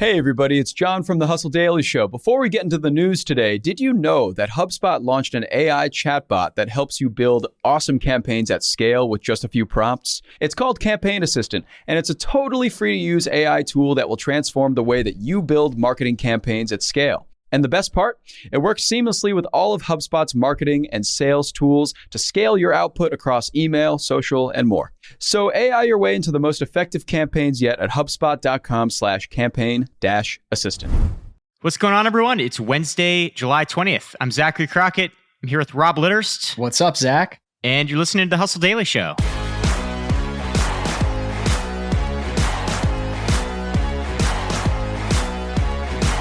Hey everybody, it's John from the Hustle Daily Show. Before we get into the news today, did you know that HubSpot launched an AI chatbot that helps you build awesome campaigns at scale with just a few prompts? It's called Campaign Assistant, and it's a totally free-to-use AI tool that will transform the way that you build marketing campaigns at scale. And the best part? It works seamlessly with all of HubSpot's marketing and sales tools to scale your output across email, social, and more. So AI your way into the most effective campaigns yet at HubSpot.com/campaign-assistant. What's going on, everyone? It's Wednesday, July 20th. I'm Zachary Crockett. I'm here with Rob Litterst. What's up, Zach? And you're listening to the Hustle Daily Show.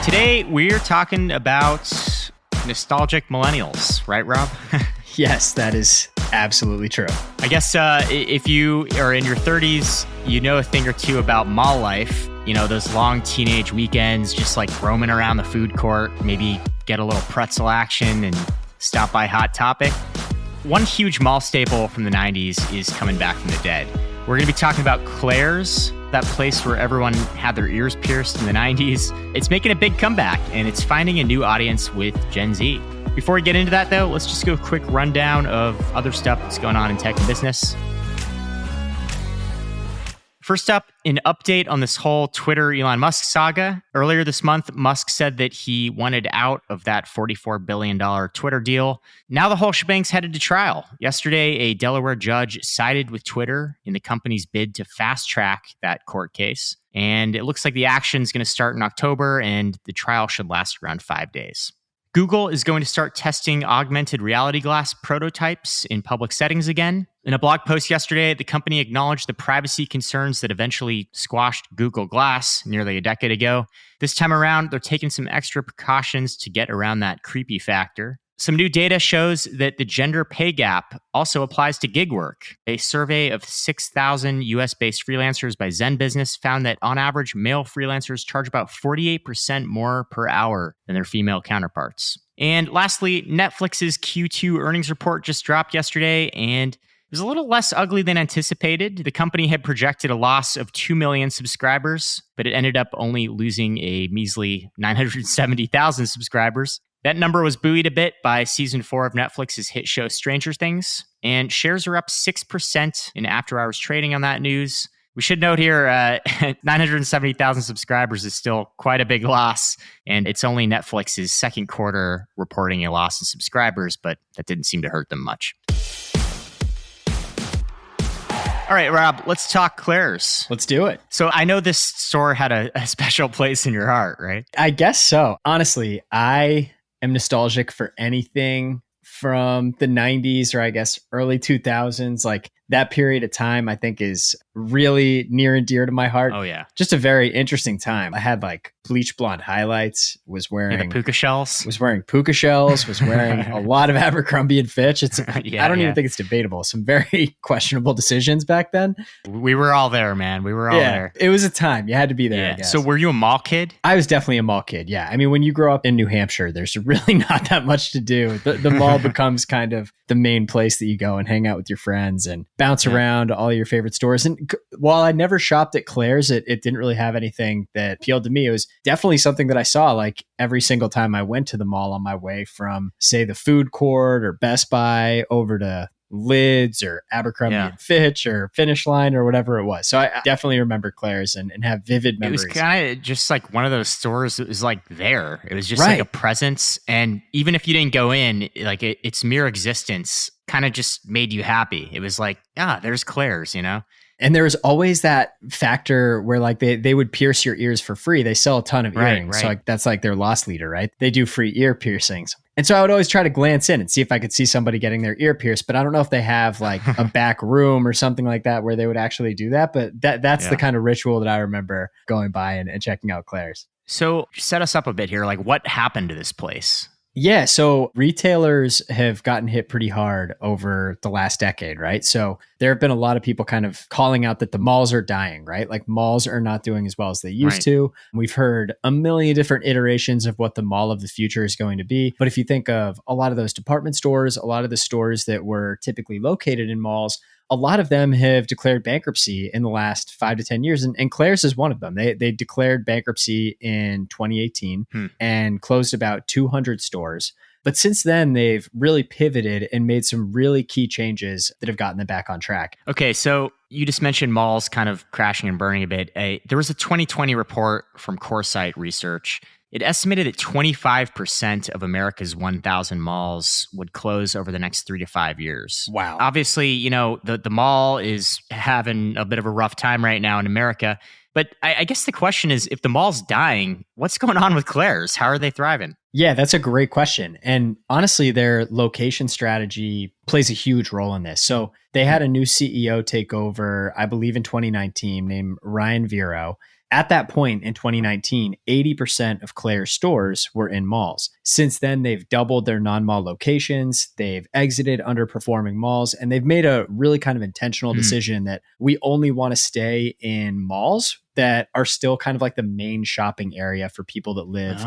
Today, we're talking about nostalgic millennials, right, Rob? Yes, that is absolutely true. I guess if you are in your 30s, you know a thing or two about mall life. You know, those long teenage weekends, just like roaming around the food court, maybe get a little pretzel action and stop by Hot Topic. One huge mall staple from the 90s is coming back from the dead. We're going to be talking about Claire's, that place where everyone had their ears pierced in the 90s. It's making a big comeback, and it's finding a new audience with Gen Z. Before we get into that, though, let's just go a quick rundown of other stuff that's going on in tech and business. First up, an update on this whole Twitter Elon Musk saga. Earlier this month, Musk said that he wanted out of that $44 billion Twitter deal. Now the whole shebang's headed to trial. Yesterday, a Delaware judge sided with Twitter in the company's bid to fast-track that court case. And it looks like the action's going to start in October, and the trial should last around 5 days. Google is going to start testing augmented reality glass prototypes in public settings again. In a blog post yesterday, the company acknowledged the privacy concerns that eventually squashed Google Glass nearly a decade ago. This time around, they're taking some extra precautions to get around that creepy factor. Some new data shows that the gender pay gap also applies to gig work. A survey of 6,000 US-based freelancers by Zen Business found that on average, male freelancers charge about 48% more per hour than their female counterparts. And lastly, Netflix's Q2 earnings report just dropped yesterday, and it was a little less ugly than anticipated. The company had projected a loss of 2 million subscribers, but it ended up only losing a measly 970,000 subscribers. That number was buoyed a bit by season 4 of Netflix's hit show Stranger Things, and shares are up 6% in after-hours trading on that news. We should note here, 970,000 subscribers is still quite a big loss, and it's only Netflix's second quarter reporting a loss in subscribers, but that didn't seem to hurt them much. All right, Rob, let's talk Claire's. Let's do it. So I know this store had a special place in your heart, right? I guess so. Honestly, I am nostalgic for anything from the 90s or I guess early 2000s. Like that period of time, I think is really near and dear to my heart. Oh, yeah. Just a very interesting time. I had like bleach blonde highlights, was wearing the puka shells, was wearing a lot of Abercrombie and Fitch. It's I don't even think it's debatable. Some very questionable decisions back then. We were all there, man. We were all there. It was a time. You had to be there, Yeah. I guess. So were you a mall kid? I was definitely a mall kid. Yeah. I mean, when you grow up in New Hampshire, there's really not that much to do. The mall becomes kind of the main place that you go and hang out with your friends and bounce around all your favorite stores. And while I never shopped at Claire's, it didn't really have anything that appealed to me. It was definitely something that I saw like every single time I went to the mall on my way from, say, the food court or Best Buy over to Lids or Abercrombie and Fitch or Finish Line or whatever it was. So I definitely remember Claire's and have vivid memories. It was kind of just like one of those stores that was like there. It was just like a presence. And even if you didn't go in, like its mere existence kind of just made you happy. It was like, there's Claire's, you know? And there was always that factor where like they would pierce your ears for free. They sell a ton of earrings. Right. So like, that's like their loss leader, right? They do free ear piercings. And so I would always try to glance in and see if I could see somebody getting their ear pierced, but I don't know if they have like a back room or something like that where they would actually do that. But that's the kind of ritual that I remember going by and checking out Claire's. So set us up a bit here. Like what happened to this place? Yeah, so retailers have gotten hit pretty hard over the last decade, right? So there have been a lot of people kind of calling out that the malls are dying, right? Like malls are not doing as well as they used to. We've heard a million different iterations of what the mall of the future is going to be. But if you think of a lot of those department stores, a lot of the stores that were typically located in malls, a lot of them have declared bankruptcy in the last 5 to 10 years. And Claire's is one of them. They declared bankruptcy in 2018 and closed about 200 stores. But since then, they've really pivoted and made some really key changes that have gotten them back on track. Okay, so you just mentioned malls kind of crashing and burning a bit. There was a 2020 report from Coresight Research. It estimated that 25% of America's 1,000 malls would close over the next 3 to 5 years. Wow. Obviously, the mall is having a bit of a rough time right now in America. But I guess the question is, if the mall's dying, what's going on with Claire's? How are they thriving? Yeah, that's a great question. And honestly, their location strategy plays a huge role in this. So they had a new CEO take over, I believe in 2019, named Ryan Vero. At that point in 2019, 80% of Claire's stores were in malls. Since then, they've doubled their non-mall locations. They've exited underperforming malls, and they've made a really kind of intentional decision that we only want to stay in malls that are still kind of like the main shopping area for people that live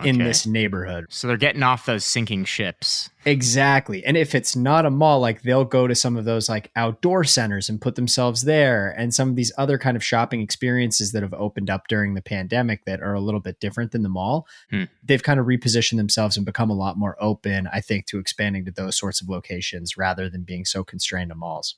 in this neighborhood. So they're getting off those sinking ships. Exactly. And if it's not a mall, like they'll go to some of those like outdoor centers and put themselves there, and some of these other kind of shopping experiences that have opened up during the pandemic that are a little bit different than the mall. They've kind of repositioned themselves and become a lot more open, I think, to expanding to those sorts of locations rather than being so constrained to malls.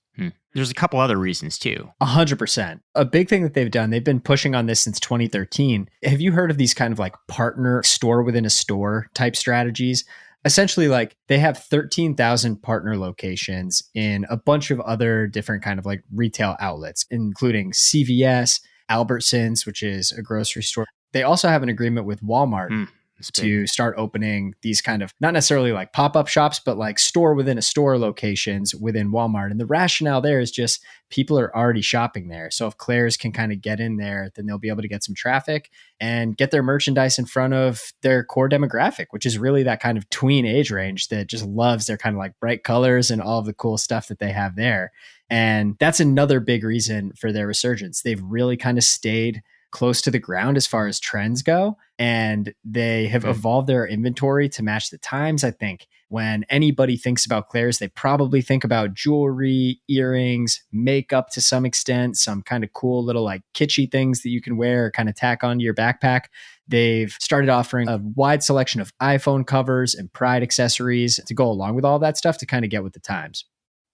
There's a couple other reasons too. 100%. A big thing that they've done, they've been pushing on this since 2013. Have you heard of these kind of like partner store within a store type strategies? Essentially, like they have 13,000 partner locations in a bunch of other different kind of like retail outlets, including CVS, Albertsons, which is a grocery store. They also have an agreement with Walmart to start opening these kind of, not necessarily like pop-up shops, but like store within a store locations within Walmart. And the rationale there is just people are already shopping there. So if Claire's can kind of get in there, then they'll be able to get some traffic and get their merchandise in front of their core demographic, which is really that kind of tween age range that just loves their kind of like bright colors and all of the cool stuff that they have there. And that's another big reason for their resurgence. They've really kind of stayed close to the ground as far as trends go. And they have evolved their inventory to match the times. I think when anybody thinks about Claire's, they probably think about jewelry, earrings, makeup to some extent, some kind of cool little like kitschy things that you can wear or kind of tack onto your backpack. They've started offering a wide selection of iPhone covers and Pride accessories to go along with all that stuff to kind of get with the times.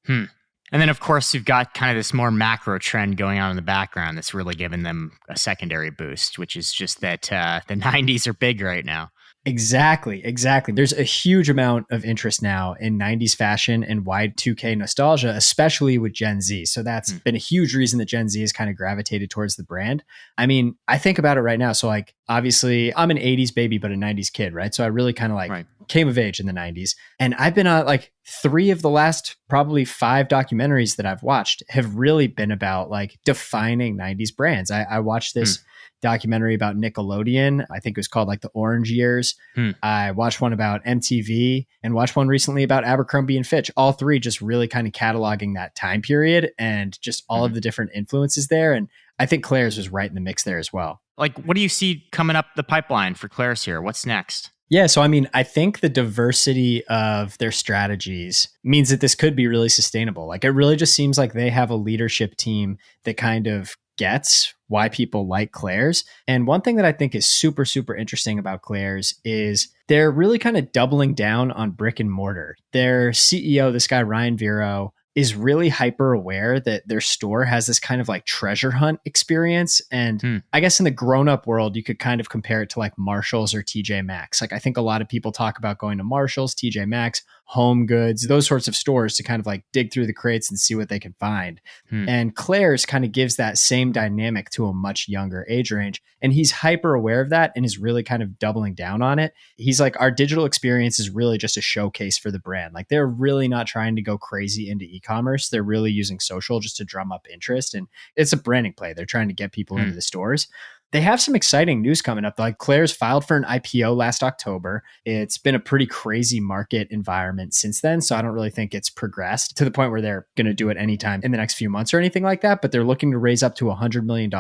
And then, of course, you've got kind of this more macro trend going on in the background that's really given them a secondary boost, which is just that the 90s are big right now. Exactly. There's a huge amount of interest now in 90s fashion and Y2K nostalgia, especially with Gen Z. So that's been a huge reason that Gen Z has kind of gravitated towards the brand. I mean, I think about it right now. So like, obviously I'm an 80s baby, but a 90s kid, right? So I really kind of like came of age in the 90s. And I've been on like 3 of the last probably 5 documentaries that I've watched have really been about like defining 90s brands. I watched this documentary about Nickelodeon. I think it was called like the Orange Years. I watched one about MTV and watched one recently about Abercrombie and Fitch. All 3 just really kind of cataloging that time period and just all of the different influences there. And I think Claire's was right in the mix there as well. Like, what do you see coming up the pipeline for Claire's here? What's next? Yeah, so I mean, I think the diversity of their strategies means that this could be really sustainable. Like, it really just seems like they have a leadership team that kind of gets why people like Claire's. And one thing that I think is super, super interesting about Claire's is they're really kind of doubling down on brick and mortar. Their CEO, this guy, Ryan Vero, is really hyper aware that their store has this kind of like treasure hunt experience. And I guess in the grown up world, you could kind of compare it to like Marshall's or TJ Maxx. Like I think a lot of people talk about going to Marshall's, TJ Maxx, Home Goods, those sorts of stores to kind of like dig through the crates and see what they can find. And Claire's kind of gives that same dynamic to a much younger age range. And he's hyper aware of that and is really kind of doubling down on it. He's like, our digital experience is really just a showcase for the brand. Like they're really not trying to go crazy into e-commerce. They're really using social just to drum up interest. And it's a branding play. They're trying to get people into the stores. They have some exciting news coming up. Like Claire's filed for an IPO last October. It's been a pretty crazy market environment since then. So I don't really think it's progressed to the point where they're going to do it anytime in the next few months or anything like that. But they're looking to raise up to $100 million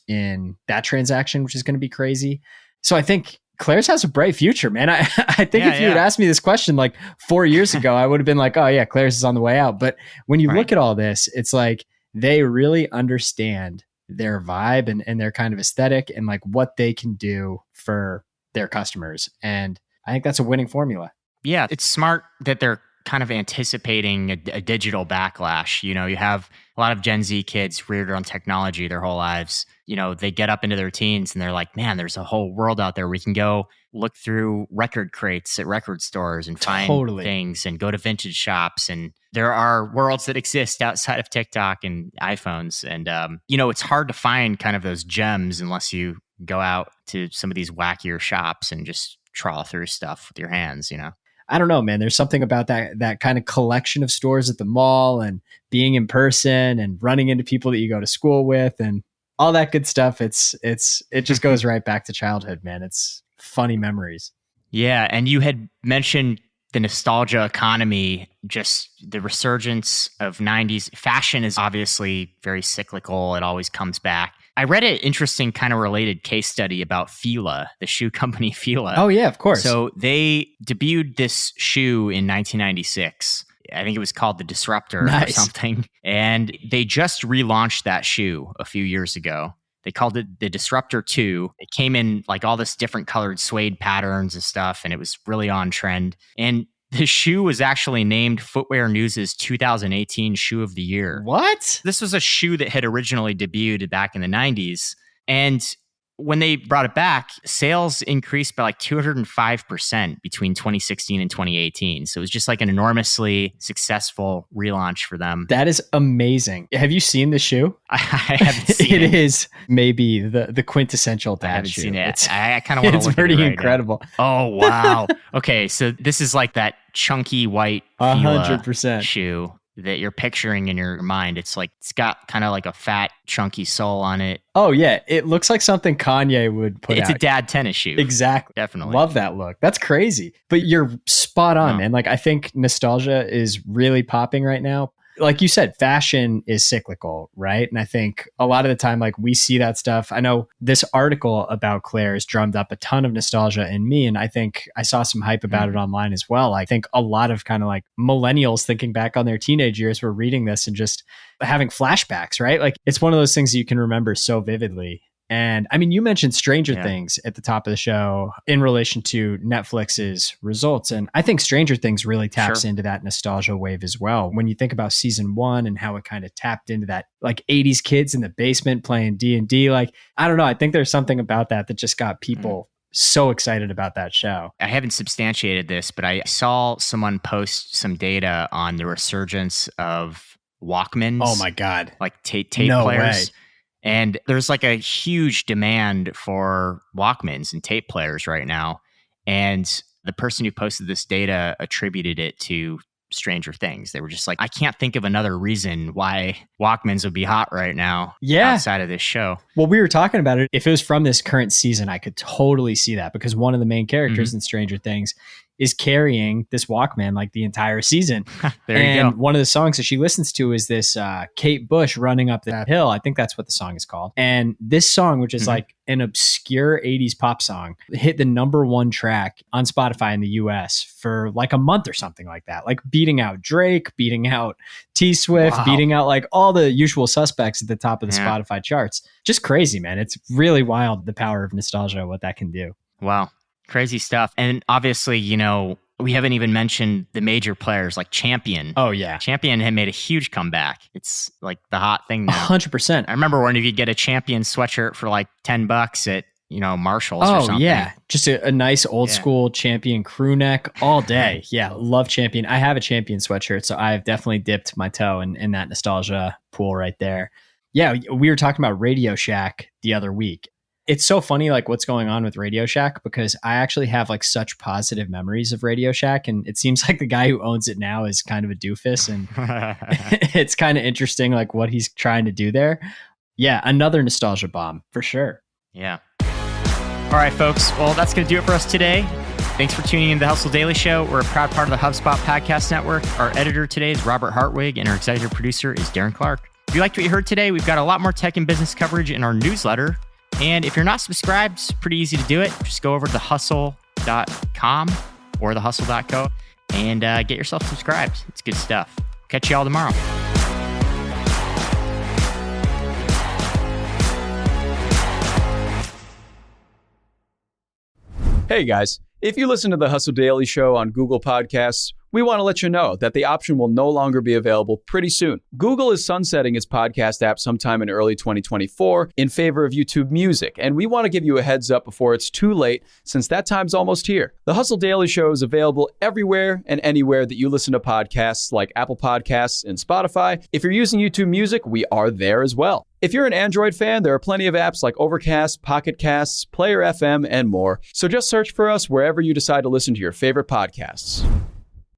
in that transaction, which is going to be crazy. So I think Claire's has a bright future, man. I think if you had asked me this question like 4 years ago, I would have been like, oh yeah, Claire's is on the way out. But when you look at all this, it's like they really understand their vibe and their kind of aesthetic and like what they can do for their customers. And I think that's a winning formula. Yeah, it's smart that they're kind of anticipating a digital backlash. You know, you have a lot of Gen Z kids reared on technology their whole lives. You know, they get up into their teens and they're like, man, there's a whole world out there. We can go look through record crates at record stores and find things and go to vintage shops. And there are worlds that exist outside of TikTok and iPhones. And, you know, it's hard to find kind of those gems unless you go out to some of these wackier shops and just trawl through stuff with your hands, you know? I don't know, man. There's something about that kind of collection of stores at the mall and being in person and running into people that you go to school with and all that good stuff. It just goes right back to childhood, man. It's funny memories. Yeah. And you had mentioned the nostalgia economy, just the resurgence of 90s. Fashion is obviously very cyclical. It always comes back. I read an interesting kind of related case study about Fila, the shoe company Fila. Oh, yeah, of course. So they debuted this shoe in 1996. I think it was called the Disruptor or something. And they just relaunched that shoe a few years ago. They called it the Disruptor 2. It came in like all this different colored suede patterns and stuff, and it was really on trend. And the shoe was actually named Footwear News' 2018 Shoe of the Year. What? This was a shoe that had originally debuted back in the 90s. And when they brought it back, sales increased by like 205% between 2016 and 2018. So it was just like an enormously successful relaunch for them. That is amazing. Have you seen the shoe? I haven't seen it. It is maybe the quintessential dad shoe. I haven't seen it. I kind of want to look at it. It's pretty right incredible. Now. Oh, wow. Okay, so this is like that chunky white Fila 100% shoe that you're picturing in your mind. It's got kind of like a fat, chunky sole on it. Oh, yeah. It looks like something Kanye would put out. It's a dad tennis shoe. Exactly. Definitely. Love that look. That's crazy. But you're spot on, man. Like, I think nostalgia is really popping right now. Like you said, fashion is cyclical, right? And I think a lot of the time, like we see that stuff. I know this article about Claire's drummed up a ton of nostalgia in me. And I think I saw some hype about it online as well. I think a lot of kind of like millennials thinking back on their teenage years were reading this and just having flashbacks, right? Like it's one of those things that you can remember so vividly. And I mean, you mentioned Stranger Things at the top of the show in relation to Netflix's results. And I think Stranger Things really taps into that nostalgia wave as well. When you think about season 1 and how it kind of tapped into that like 80s kids in the basement playing D&D, like, I don't know. I think there's something about that just got people so excited about that show. I haven't substantiated this, but I saw someone post some data on the resurgence of Walkmans. Oh my God. Like tape players. Way. And there's like a huge demand for Walkmans and tape players right now. And the person who posted this data attributed it to Stranger Things. They were just like, I can't think of another reason why Walkmans would be hot right now outside of this show. Well, we were talking about it. If it was from this current season, I could totally see that because one of the main characters in Stranger Things is carrying this Walkman like the entire season. There you go. And one of the songs that she listens to is this Kate Bush Running Up That Hill. I think that's what the song is called. And this song, which is like an obscure 80s pop song, hit the #1 track on Spotify in the US for like a month or something like that. Like beating out Drake, beating out T-Swift, beating out like all the usual suspects at the top of the Spotify charts. Just crazy, man. It's really wild, the power of nostalgia, what that can do. Wow. Crazy stuff. And obviously, you know, we haven't even mentioned the major players like Champion. Oh, yeah. Champion had made a huge comeback. It's like the hot thing now. 100%. I remember when you could get a Champion sweatshirt for like $10 at, you know, Marshall's or something. Oh, yeah. Just a nice old school Champion crew neck all day. Yeah. Love Champion. I have a Champion sweatshirt, so I've definitely dipped my toe in that nostalgia pool right there. Yeah. We were talking about Radio Shack the other week. It's so funny, like what's going on with Radio Shack, because I actually have like such positive memories of Radio Shack. And it seems like the guy who owns it now is kind of a doofus. And it's kind of interesting, like what he's trying to do there. Yeah. Another nostalgia bomb for sure. Yeah. All right, folks. Well, that's going to do it for us today. Thanks for tuning in to the Hustle Daily Show. We're a proud part of the HubSpot Podcast Network. Our editor today is Robert Hartwig, and our executive producer is Darren Clark. If you liked what you heard today, we've got a lot more tech and business coverage in our newsletter. And if you're not subscribed, it's pretty easy to do it. Just go over to thehustle.com or thehustle.co and get yourself subscribed. It's good stuff. Catch you all tomorrow. Hey guys, if you listen to the Hustle Daily Show on Google Podcasts, we want to let you know that the option will no longer be available pretty soon. Google is sunsetting its podcast app sometime in early 2024 in favor of YouTube Music, and we want to give you a heads up before it's too late, since that time's almost here. The Hustle Daily Show is available everywhere and anywhere that you listen to podcasts, like Apple Podcasts and Spotify. If you're using YouTube Music, we are there as well. If you're an Android fan, there are plenty of apps like Overcast, Pocket Casts, Player FM, and more. So just search for us wherever you decide to listen to your favorite podcasts.